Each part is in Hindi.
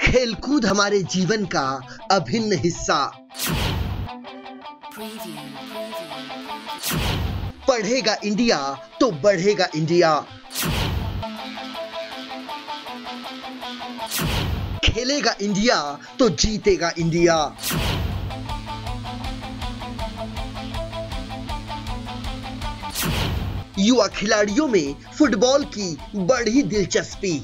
खेलकूद हमारे जीवन का अभिन्न हिस्सा। पढ़ेगा इंडिया तो बढ़ेगा इंडिया। खेलेगा इंडिया तो जीतेगा इंडिया। युवा खिलाड़ियों में फुटबॉल की बढ़ी दिलचस्पी।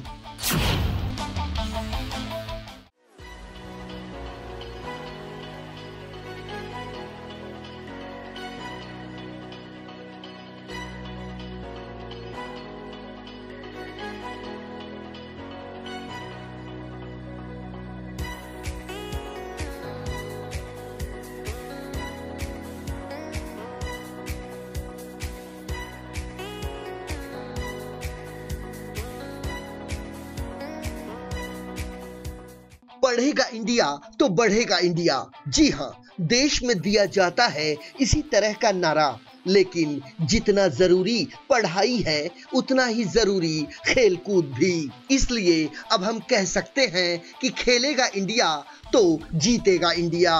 पढ़ेगा इंडिया तो बढ़ेगा इंडिया। जी हां, देश में दिया जाता है इसी तरह का नारा, लेकिन जितना जरूरी पढ़ाई है उतना ही जरूरी खेलकूद भी। इसलिए अब हम कह सकते हैं कि खेलेगा इंडिया तो जीतेगा इंडिया।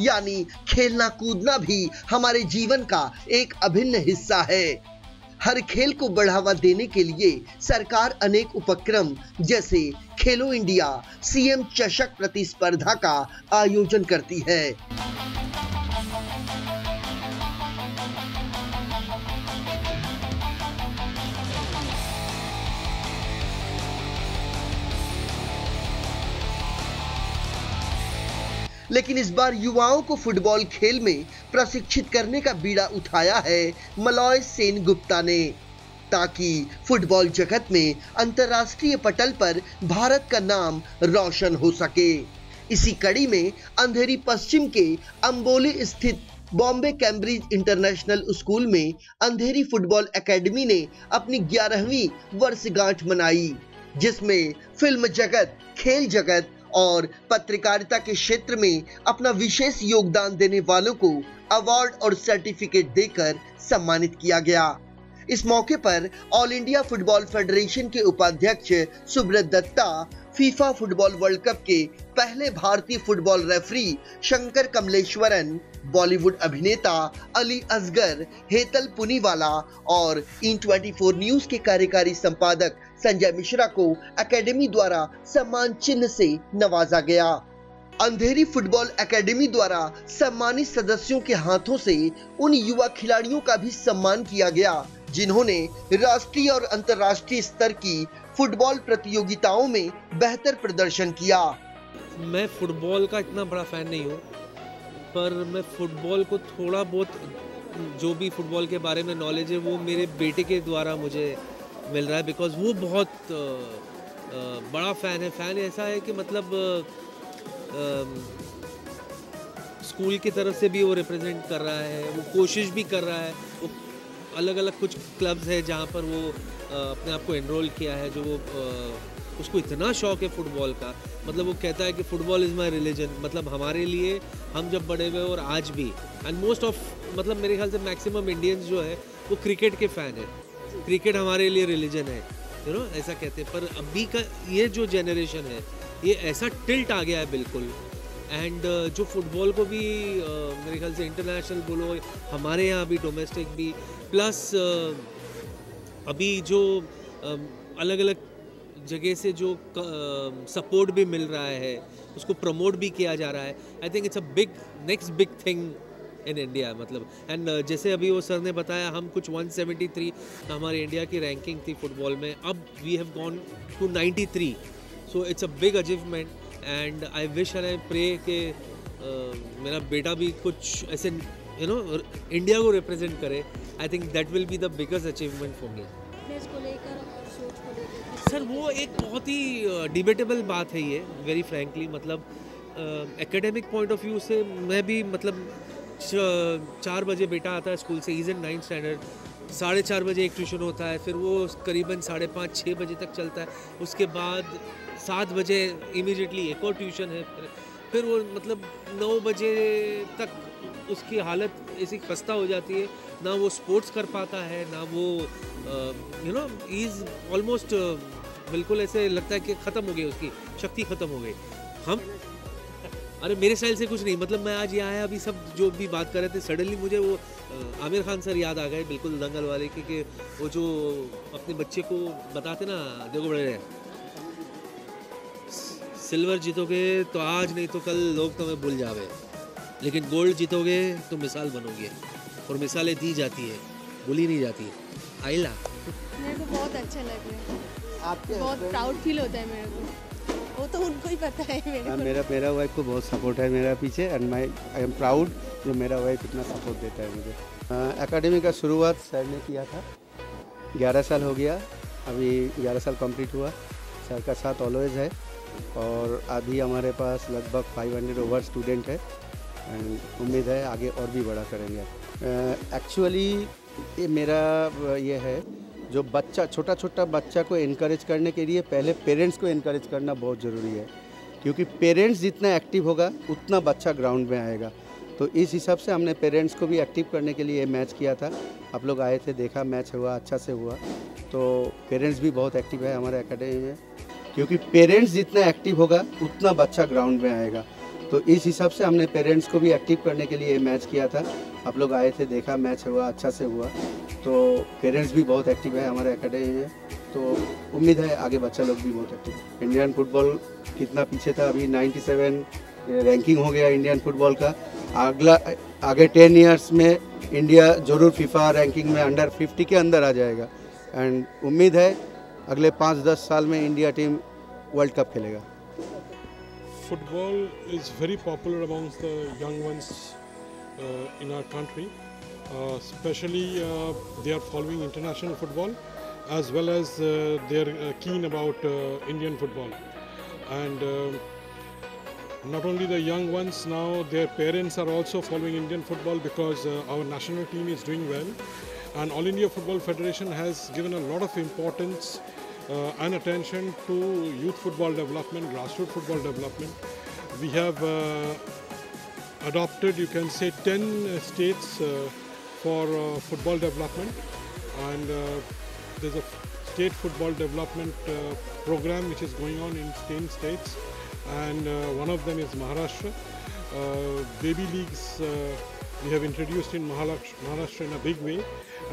यानी खेलना कूदना भी हमारे जीवन का एक अभिन्न हिस्सा है। हर खेल को बढ़ावा देने के लिए सरकार अनेक उपक्रम जैसे खेलो इंडिया, सीएम चषक प्रतिस्पर्धा का आयोजन करती है। लेकिन इस बार युवाओं को फुटबॉल खेल में प्रशिक्षित करने का बीड़ा उठाया है मलॉय सेनगुप्ता ने, ताकि फुटबॉल जगत में अंतर्राष्ट्रीय पटल पर भारत का नाम रोशन हो सके। इसी कड़ी में अंधेरी पश्चिम के अंबोली स्थित बॉम्बे कैम्ब्रिज इंटरनेशनल स्कूल में अंधेरी फुटबॉल एकेडमी ने अपनी 11वीं वर्षगांठ मनाई, जिसमें फिल्म जगत, खेल जगत और पत्रकारिता के क्षेत्र में अपना विशेष योगदान देने वालों को अवार्ड और सर्टिफिकेट देकर सम्मानित किया गया। इस मौके पर ऑल इंडिया फुटबॉल फेडरेशन के उपाध्यक्ष Subrata Datta, FIFA football world cup के पहले भारतीय football referee Shankar Kamleshwaran, Bollywood अभिनेता अली असगर, हेतल पुनीवाला और इन24 न्यूज के कार्यकारी संपादक संजय मिश्रा को एकेडमी द्वारा सम्मान चिन्ह से नवाजा गया। अंधेरी फुटबॉल एकेडमी द्वारा सम्मानित सदस्यों के हाथों से उन युवा खिलाड़ियों का भी सम्मान किया गया जिन्होंने राष्ट्रीय और अंतर्राष्ट्रीय स्तर की फुटबॉल प्रतियोगिताओं में बेहतर प्रदर्शन किया। मैं फुटबॉल का इतना बड़ा फैन नहीं हूँ, पर मैं फुटबॉल को थोड़ा बहुत जो भी फुटबॉल के बारे में नॉलेज है वो मेरे बेटे के द्वारा मुझे मिल रहा है, बिकॉज वो बहुत बड़ा फ़ैन है। फ़ैन ऐसा है कि मतलब स्कूल की तरफ से भी वो रिप्रेजेंट कर रहा है, वो कोशिश भी कर रहा है। वो अलग अलग कुछ क्लब्स है जहाँ पर वो अपने आप को एनरोल किया है, जो वो उसको इतना शौक है फुटबॉल का। मतलब वो कहता है कि फुटबॉल इज़ माई रिलीजन। मतलब हमारे लिए, हम जब बड़े हुए और आज भी, एंड मोस्ट ऑफ मतलब मेरे ख्याल से मैक्सिमम इंडियंस जो है वो क्रिकेट के फ़ैन है। क्रिकेट हमारे लिए रिलीजन है, यू नो, ऐसा कहते हैं। पर अभी का ये जो जनरेशन है ये ऐसा टिल्ट आ गया है बिल्कुल। एंड जो फुटबॉल को भी मेरे ख्याल से इंटरनेशनल बोलो, हमारे यहाँ भी डोमेस्टिक भी, प्लस अभी जो अलग अलग जगह से जो सपोर्ट भी मिल रहा है, उसको प्रमोट भी किया जा रहा है। I think it's a big next big thing in India. मतलब एंड जैसे अभी वो सर ने बताया, हम कुछ 173 हमारे इंडिया की रैंकिंग थी फुटबॉल में, अब we have gone to 93। So it's a big achievement and I wish and I pray कि मेरा बेटा भी कुछ ऐसे यू नो इंडिया को रिप्रेजेंट करे। I think that will be the biggest achievement for me. Sir वो एक बहुत ही डिबेटेबल बात है ये, वेरी फ्रैंकली। मतलब एकेडमिक पॉइंट ऑफ व्यू से मैं भी मतलब 4 बजे बेटा आता है स्कूल से, इज़ इन 9th स्टैंडर्ड, 4:30 बजे एक ट्यूशन होता है, फिर वो करीबन 5:30-6 बजे तक चलता है। उसके बाद 7 बजे इमीडिएटली एक और ट्यूशन है, फिर वो मतलब 9 बजे तक उसकी हालत ऐसी खस्ता हो जाती है, ना वो स्पोर्ट्स कर पाता है, ना वो इज़ ऑलमोस्ट बिल्कुल ऐसे लगता है कि ख़त्म हो गई, उसकी शक्ति ख़त्म हो गई। हम अरे मेरे स्टाइल से कुछ नहीं, मतलब मैं आज यहाँ आया, अभी सब जो भी बात कर रहे थे, सडनली मुझे वो आमिर खान सर याद आ गए, बिल्कुल दंगल वाले, क्योंकि वो जो अपने बच्चे को बताते ना, देखो बड़े सिल्वर जीतोगे तो आज नहीं तो कल लोग तुम्हें भूल जावे, लेकिन गोल्ड जीतोगे तो मिसाल बनोगे, और मिसालें दी जाती है, भूली नहीं जाती। आइला मेरे को बहुत अच्छा लग रहा है, आपके बहुत प्राउड फील होता है मेरे को, वो तो उनको ही पता है। मेरा वाइफ को बहुत सपोर्ट है मेरा पीछे, एंड आई एम प्राउड जो मेरा वाइफ इतना सपोर्ट देता है मुझे। एकेडमी का शुरुआत सर ने किया था, 11 साल हो गया, अभी 11 साल कंप्लीट हुआ। सर का साथ ऑलवेज है, और अभी हमारे पास लगभग 500 ओवर स्टूडेंट है, एंड उम्मीद है आगे और भी बड़ा करेंगे। एक्चुअली ये मेरा ये है, जो बच्चा छोटा बच्चा को इनकरेज करने के लिए पहले पेरेंट्स को इनकरेज करना बहुत ज़रूरी है, क्योंकि पेरेंट्स जितना एक्टिव होगा उतना बच्चा ग्राउंड में आएगा। तो इस हिसाब से हमने पेरेंट्स को भी एक्टिव करने के लिए मैच किया था। आप लोग आए थे, देखा, मैच हुआ, अच्छा से हुआ। तो पेरेंट्स भी बहुत एक्टिव है हमारे एकेडमी में, क्योंकि पेरेंट्स जितना एक्टिव होगा उतना बच्चा ग्राउंड में आएगा। तो इस हिसाब से हमने पेरेंट्स को भी एक्टिव करने के लिए मैच किया था। आप लोग आए थे, देखा, मैच हुआ, अच्छा से हुआ। तो पेरेंट्स भी बहुत एक्टिव है हमारे एकेडमी में, तो उम्मीद है आगे बच्चा लोग भी बहुत एक्टिव। इंडियन फुटबॉल कितना पीछे था, अभी 97 रैंकिंग हो गया इंडियन फुटबॉल का। आगे 10 इयर्स में इंडिया ज़रूर फीफा रैंकिंग में अंडर 50 के अंदर आ जाएगा, एंड उम्मीद है अगले 5-10 साल में इंडिया टीम वर्ल्ड कप खेलेगा। Football is very popular amongst the young ones in our country. Especially they are following international football, as well as they are keen about Indian football. And not only the young ones, now their parents are also following Indian football, because our national team is doing well. And All India Football Federation has given a lot of importance and attention to youth football development, grassroots football development. We have adopted, you can say, 10 states for football development, and there's a state football development program which is going on in 10 states, and one of them is Maharashtra. Baby leagues we have introduced in Maharashtra in a big way,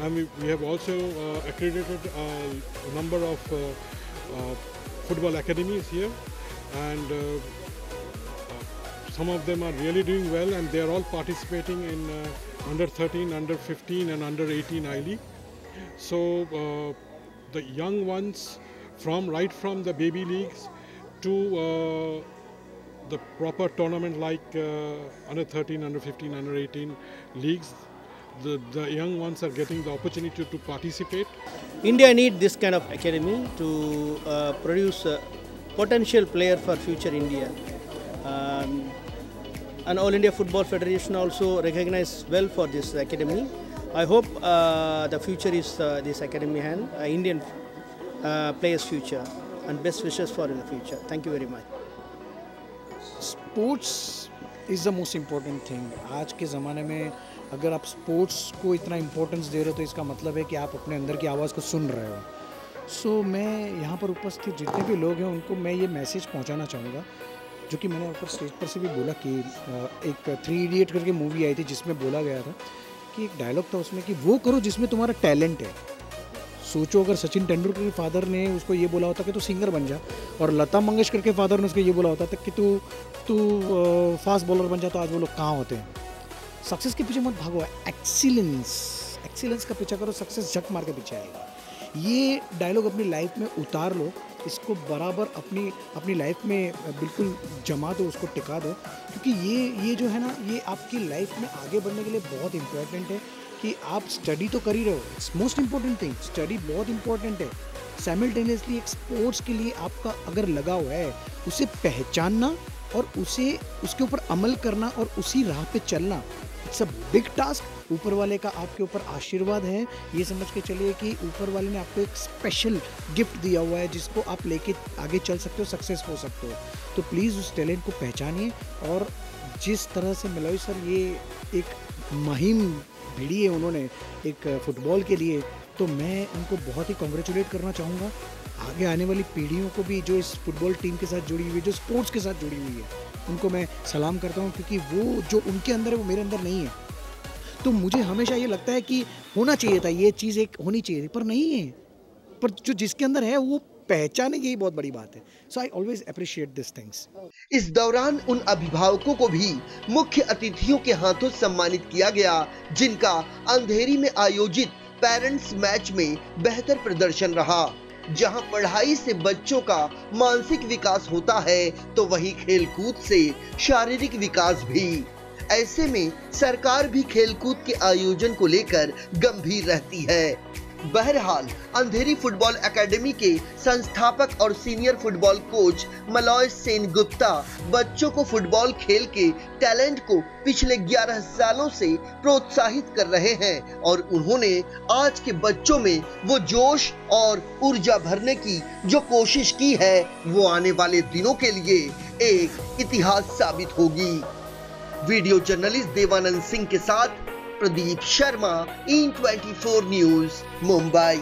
and we have also accredited a number of football academies here, and some of them are really doing well, and they are all participating in under 13, under 15 and under 18 I-League. So the young ones, right from the baby leagues to the proper tournament like under 13, under 15, under 18 leagues, the young ones are getting the opportunity to participate. India needs this kind of academy to produce a potential player for future India. And All India Football Federation also recognized well for this academy. I hope the future is this academy and Indian players' future, and best wishes for in the future. Thank you very much. Sports is the most important thing. आज के ज़माने में अगर आप स्पोर्ट्स को इतना इम्पोर्टेंस दे रहे हो, तो इसका मतलब है कि आप अपने अंदर की आवाज़ को सुन रहे हो। सो मैं यहाँ पर उपस्थित जितने भी लोग हैं उनको मैं ये मैसेज पहुँचाना चाहूँगा, जो कि मैंने ऊपर स्टेज पर से भी बोला कि एक 3 इडियट करके मूवी आई थी, जिसमें बोला गया था कि एक डायलॉग था उसमें कि वो करो जिसमें तुम्हारा टैलेंट है। सोचो अगर सचिन तेंदुलकर के फादर ने उसको ये बोला होता कि तू सिंगर बन जा, और लता मंगेशकर के फादर ने उसको ये बोला होता था कि तू फास्ट बॉलर बन जा, तो आज वो लोग कहाँ होते हैं। सक्सेस के पीछे मत भागो, एक्सीलेंस का पीछा करो, सक्सेस झक मार के पीछे आएगा। ये डायलॉग अपनी लाइफ में उतार लो, इसको बराबर अपनी लाइफ में बिल्कुल जमा दो, उसको टिका दो, क्योंकि ये जो है ना, ये आपकी लाइफ में आगे बढ़ने के लिए बहुत इंपॉर्टेंट है। कि आप स्टडी तो कर ही रहे हो, it's most important thing, study बहुत इंपॉर्टेंट है। साइमल्टेनियसली एक स्पोर्ट्स के लिए आपका अगर लगा हुआ है, उसे पहचानना और उसके ऊपर अमल करना और उसी राह पे चलना, इट्स अ बिग टास्क। ऊपर वाले का आपके ऊपर आशीर्वाद है, ये समझ के चलिए कि ऊपर वाले ने आपको एक स्पेशल गिफ्ट दिया हुआ है, जिसको आप लेके आगे चल सकते हो, सक्सेस हो सकते हो। तो प्लीज़ उस टैलेंट को पहचानिए, और जिस तरह से मिलोई सर ये एक मुहिम भिड़ी है उन्होंने एक फुटबॉल के लिए, तो मैं उनको बहुत ही कॉन्ग्रेचुलेट करना चाहूँगा। आगे आने वाली पीढ़ियों को भी जो इस फुटबॉल टीम के साथ जुड़ी हुई है, जो स्पोर्ट्स के साथ जुड़ी हुई है, उनको मैं सलाम करता हूँ, क्योंकि वो जो उनके अंदर है वो मेरे अंदर नहीं है। तो मुझे हमेशा ये लगता है कि होना चाहिए था, ये चीज़ एक होनी चाहिए थी, पर नहीं है। पर जो जिसके अंदर है वो पहचाने, यही बहुत बड़ी बात है। So I always appreciate this things. इस दौरान उन अभिभावकों को भी मुख्य अतिथियों के हाथों सम्मानित किया गया जिनका अंधेरी में आयोजित पेरेंट्स मैच में बेहतर प्रदर्शन रहा। जहां पढ़ाई से बच्चों का मानसिक विकास होता है, तो वहीं खेलकूद से शारीरिक विकास भी। ऐसे में सरकार भी खेलकूद के आयोजन को लेकर गंभीर रहती है। बहरहाल अंधेरी फुटबॉल एकेडमी के संस्थापक और senior football coach Malay Sen Gupta बच्चों को फुटबॉल खेल के टैलेंट को पिछले 11 सालों से प्रोत्साहित कर रहे हैं और उन्होंने आज के बच्चों में वो जोश और ऊर्जा भरने की जो कोशिश की है, वो आने वाले दिनों के लिए एक इतिहास साबित होगी। वीडियो जर्नलिस्ट देवानंद सिंह के साथ प्रदीप शर्मा, E24 न्यूज़, मुंबई।